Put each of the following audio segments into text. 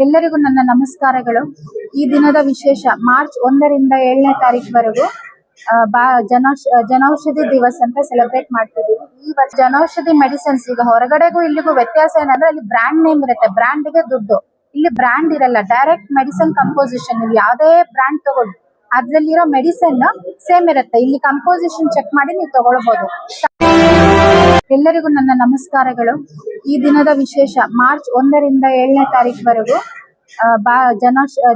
ಎಲ್ಲರಿಗೂ ನನ್ನ ನಮಸ್ಕಾರಗಳು. ಈ ದಿನದ ವಿಶೇಷ ಮಾರ್ಚ್ 1ರಿಂದ 7ನೇ ತಾರೀಕುವರೆಗೂ ಜನೌಷಧಿ ದಿವಸ ಅಂತ ಸೆಲೆಬ್ರೇಟ್ ಮಾಡ್ತಿದೀವಿ. ಈ ವರ್ಷ ಜನೌಷಧಿ ಮೆಡಿಸಿನ್ಸ್ ಈಗ ಹೊರಗಡೆಗೂ ಇಲ್ಲಿಗೂ ವ್ಯತ್ಯಾಸ ಏನಂದ್ರೆ ಅಲ್ಲಿ ಬ್ರ್ಯಾಂಡ್ ನೇಮ್ ಇರುತ್ತೆ, ಬ್ರ್ಯಾಂಡ್ಗೆ ದುಡ್ಡು. ಇಲ್ಲಿ ಬ್ರ್ಯಾಂಡ್ ಇರಲ್ಲ, ಡೈರೆಕ್ಟ್ ಮೆಡಿಸಿನ್ ಕಂಪೋಸಿಷನ್. ನೀವು ಯಾವುದೇ ಬ್ರ್ಯಾಂಡ್ ತಗೊಳ್ಳಿ, ಅದ್ರಲ್ಲಿರೋ ಮೆಡಿಸಿನ್ ಸೇಮ್ ಇರುತ್ತೆ. ಇಲ್ಲಿ ಕಂಪೋಸಿಷನ್ ಚೆಕ್ ಮಾಡಿ ನೀವು ತಗೊಳ್ಬಹುದು. ಎಲ್ಲರಿಗೂ ನನ್ನ ನಮಸ್ಕಾರಗಳು. ಈ ದಿನದ ವಿಶೇಷ ಮಾರ್ಚ್ 1ರಿಂದ 7ನೇ ತಾರೀಕುವರೆಗೂ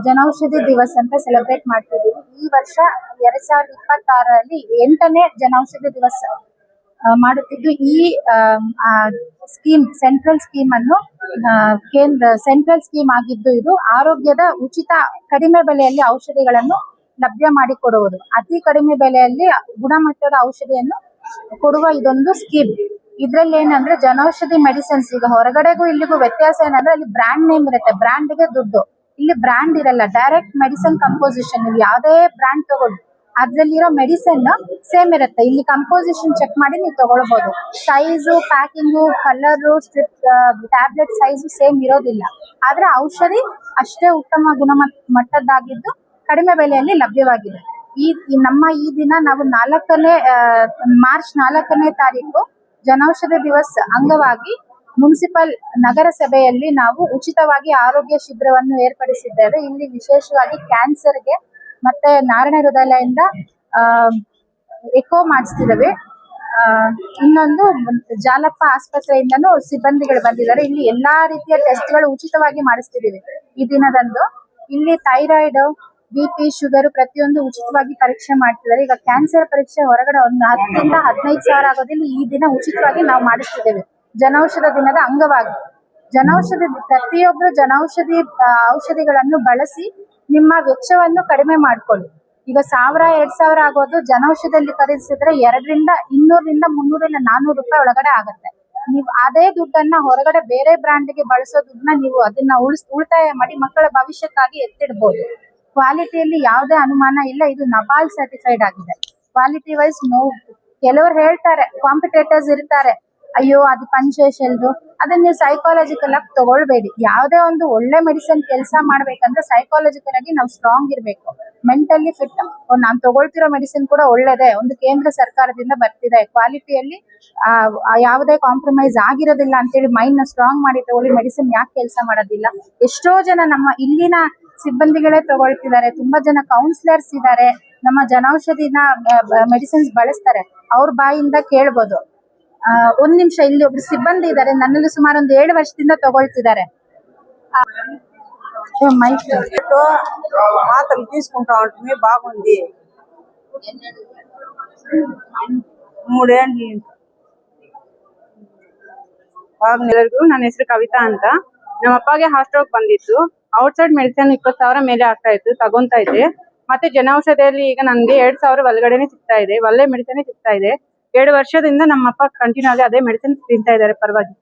ಜನೌಷಧಿ ದಿವಸ ಅಂತ ಸೆಲೆಬ್ರೇಟ್ ಮಾಡ್ತಿದ್ದೀವಿ. ಈ ವರ್ಷ 2026ರಲ್ಲಿ 8ನೇ ಜನೌಷಧಿ ದಿವಸ ಮಾಡುತ್ತಿದ್ದು, ಈ ಸ್ಕೀಮ್ ಸೆಂಟ್ರಲ್ ಸ್ಕೀಮ್ ಅನ್ನು ಸೆಂಟ್ರಲ್ ಸ್ಕೀಮ್ ಆಗಿದ್ದು, ಇದು ಆರೋಗ್ಯದ ಉಚಿತ ಕಡಿಮೆ ಬೆಲೆಯಲ್ಲಿ ಔಷಧಿಗಳನ್ನು ಲಭ್ಯ ಮಾಡಿಕೊಡುವುದು. ಅತಿ ಕಡಿಮೆ ಬೆಲೆಯಲ್ಲಿ ಗುಣಮಟ್ಟದ ಔಷಧಿಯನ್ನು ಕೊಡುವ ಇದೊಂದು ಸ್ಕೀಮ್. ಇದ್ರಲ್ಲಿ ಏನಂದ್ರೆ ಜನೌಷಧಿ ಮೆಡಿಸಿನ್ಸ್ ಈಗ ಹೊರಗಡೆಗೂ ಇಲ್ಲಿಗೂ ವ್ಯತ್ಯಾಸ ಏನಂದ್ರೆ ಅಲ್ಲಿ ಬ್ರ್ಯಾಂಡ್ ನೇಮ್ ಇರುತ್ತೆ, ಬ್ರ್ಯಾಂಡ್ಗೆ ದುಡ್ಡು. ಇಲ್ಲಿ ಬ್ರ್ಯಾಂಡ್ ಇರಲ್ಲ, ಡೈರೆಕ್ಟ್ ಮೆಡಿಸಿನ್ ಕಂಪೋಸಿಷನ್. ನೀವು ಯಾವುದೇ ಬ್ರ್ಯಾಂಡ್ ತಗೊಳ್ಳಿ, ಅದ್ರಲ್ಲಿರೋ ಮೆಡಿಸಿನ್ ಸೇಮ್ ಇರುತ್ತೆ. ಇಲ್ಲಿ ಕಂಪೋಸಿಷನ್ ಚೆಕ್ ಮಾಡಿ ನೀವು ತಗೊಳ್ಬಹುದು. Size, packing, colour, strip, tablet size same ಇರೋದಿಲ್ಲ. ಆದ್ರೆ ಔಷಧಿ ಅಷ್ಟೇ ಉತ್ತಮ ಗುಣಮಟ್ಟದ್ದಾಗಿದ್ದು ಕಡಿಮೆ ಬೆಲೆಯಲ್ಲಿ ಲಭ್ಯವಾಗಿದೆ. ನಮ್ಮ ಈ ದಿನ ನಾವು ಮಾರ್ಚ್ 4ನೇ ತಾರೀಕು ಜನೌಷಧಿ ದಿವಸ ಅಂಗವಾಗಿ ಮುನ್ಸಿಪಲ್ ನಗರಸಭೆಯಲ್ಲಿ ನಾವು ಉಚಿತವಾಗಿ ಆರೋಗ್ಯ ಶಿಬಿರವನ್ನು ಏರ್ಪಡಿಸಿದ್ದೇವೆ. ಇಲ್ಲಿ ವಿಶೇಷವಾಗಿ ಕ್ಯಾನ್ಸರ್ಗೆ ಮತ್ತೆ ನಾರಾಯಣ ಹೃದಯದಿಂದ ಎಕೋ ಮಾಡಿಸ್ತಿದ್ದೇವೆ. ಇನ್ನೊಂದು ಜಾಲಪ್ಪ ಆಸ್ಪತ್ರೆಯಿಂದನೂ ಸಿಬ್ಬಂದಿಗಳು ಬಂದಿದ್ದಾರೆ. ಇಲ್ಲಿ ಎಲ್ಲಾ ರೀತಿಯ ಟೆಸ್ಟ್ಗಳು ಉಚಿತವಾಗಿ ಮಾಡಿಸ್ತಿದ್ದೀವಿ ಈ ದಿನದಂದು. ಇಲ್ಲಿ ಥೈರಾಯ್ಡ್, BP, ಶುಗರ್ ಪ್ರತಿಯೊಂದು ಉಚಿತವಾಗಿ ಪರೀಕ್ಷೆ ಮಾಡ್ತಿದ್ದಾರೆ. ಈಗ ಕ್ಯಾನ್ಸರ್ ಪರೀಕ್ಷೆ ಹೊರಗಡೆ ಒಂದು 10ರಿಂದ 15 ಸಾವಿರ ಆಗೋದಿಲ್ಲ. ಈ ದಿನ ಉಚಿತವಾಗಿ ನಾವು ಮಾಡಿಸ್ತಿದ್ದೇವೆ ಜನೌಷಧ ದಿನದ ಅಂಗವಾಗಿ. ಪ್ರತಿಯೊಬ್ಬರು ಔಷಧಿಗಳನ್ನು ಬಳಸಿ ನಿಮ್ಮ ವೆಚ್ಚವನ್ನು ಕಡಿಮೆ ಮಾಡ್ಕೊಳ್ಳಿ. ಈಗ 1000-2000 ಆಗೋದು ಜನೌಷಧದಲ್ಲಿ ಖರೀದಿಸಿದ್ರೆ 200ರಿಂದ 300 ಇಲ್ಲ 400 ರೂಪಾಯಿ ಒಳಗಡೆ ಆಗುತ್ತೆ. ನೀವು ಅದೇ ದುಡ್ಡನ್ನ ಹೊರಗಡೆ ಬೇರೆ ಬ್ರ್ಯಾಂಡ್ಗೆ ಬಳಸೋ ದುಡ್ಡನ್ನ ನೀವು ಅದನ್ನ ಉಳಿತಾಯ ಮಾಡಿ ಮಕ್ಕಳ ಭವಿಷ್ಯಕ್ಕಾಗಿ ಎತ್ತಿಡ್ಬೋದು. ಕ್ವಾಲಿಟಿಯಲ್ಲಿ ಯಾವುದೇ ಅನುಮಾನ ಇಲ್ಲ. ಇದು ನಬಾಲ್ ಸರ್ಟಿಫೈಡ್ ಆಗಿದೆ. ಕ್ವಾಲಿಟಿ ವೈಸ್ ಕೆಲವರು ಹೇಳ್ತಾರೆ, ಕಾಂಪಿಟೇಟರ್ಸ್ ಇರ್ತಾರೆ, ಅಯ್ಯೋ ಅದು ಪಂಚೇಶಲ್ದು, ಅದನ್ನ ನೀವು ಸೈಕಾಲಜಿಕಲ್ ಆಗಿ ತಗೊಳ್ಬೇಡಿ. ಯಾವುದೇ ಒಂದು ಒಳ್ಳೆ ಮೆಡಿಸಿನ್ ಕೆಲಸ ಮಾಡ್ಬೇಕಂದ್ರೆ ಸೈಕಾಲಜಿಕಲ್ ಆಗಿ ನಾವು ಸ್ಟ್ರಾಂಗ್ ಇರ್ಬೇಕು, ಮೆಂಟಲಿ ಫಿಟ್. ನಾನು ತಗೊಳ್ತಿರೋ ಮೆಡಿಸಿನ್ ಕೂಡ ಒಳ್ಳೇದೇ, ಒಂದು ಕೇಂದ್ರ ಸರ್ಕಾರದಿಂದ ಬರ್ತಿದೆ, ಕ್ವಾಲಿಟಿಯಲ್ಲಿ ಯಾವುದೇ ಕಾಂಪ್ರಮೈಸ್ ಆಗಿರೋದಿಲ್ಲ ಅಂತೇಳಿ ಮೈಂಡ್ ನ ಸ್ಟ್ರಾಂಗ್ ಮಾಡಿ ತಗೊಳ್ಳಿ. ಮೆಡಿಸಿನ್ ಯಾಕೆ ಕೆಲಸ ಮಾಡೋದಿಲ್ಲ? ಎಷ್ಟೋ ಜನ ನಮ್ಮ ಇಲ್ಲಿನ ಸಿಬ್ಬಂದಿಗಳೇ ತಗೊಳ್ತಿದ್ದಾರೆ. ತುಂಬಾ ಜನ ಕೌನ್ಸಿಲರ್ಸ್ ಇದ್ದಾರೆ, ನಮ್ಮ ಜನೌಷಧಿನ ಮೆಡಿಸಿನ್ಸ್ ಬಳಸ್ತಾರೆ. ಅವ್ರ ಬಾಯಿಂದ ಕೇಳ್ಬೋದು. ಒಂದ್ ನಿಮಿಷ, ಇಲ್ಲಿ ಒಬ್ರು ಸಿಬ್ಬಂದಿ ಇದ್ದಾರೆ, ನನ್ನಲ್ಲಿ ಸುಮಾರು ಒಂದು 7 ವರ್ಷದಿಂದ తగొల్ತಿದ್ದಾರೆ. మాత్రలు తీసుకుంటా ఉంటుంది, బాగుంది. 3 ఏళ్ళు ಎಲ್ಲರಿಗೂ. ನನ್ನ ಹೆಸರು ಕವಿತಾ ಅಂತ. ನಮ್ಮ ಅಪ್ಪಗೆ ಹಾರ್ಟ್ ಸ್ಟ್ರೋಕ್ ಬಂದಿತ್ತು. ಔಟ್ಸೈಡ್ ಮೆಡಿಸಿನ್ 20,000 ಮೇಲೆ ಆಗ್ತಾ ಇತ್ತು, ತಗೊಂತಾ ಇದ್ದೆ. ಮತ್ತೆ ಜನೌಷಧಿಯಲ್ಲಿ ಈಗ ನನಗೆ 2,000 ಒಳಗಡೆನೆ ಸಿಗ್ತಾ ಇದೆ, ಒಳ್ಳೆ ಮೆಡಿಸಿನ್ ಸಿಗ್ತಾ ಇದೆ. 7 ವರ್ಷದಿಂದ ನಮ್ಮ ಅಪ್ಪ ಕಂಟಿನ್ಯೂ ಆಗಿ ಅದೇ ಮೆಡಿಸಿನ್ ತಿಂತಾ ಇದ್ದಾರೆ, ಪರವಾಗಿ.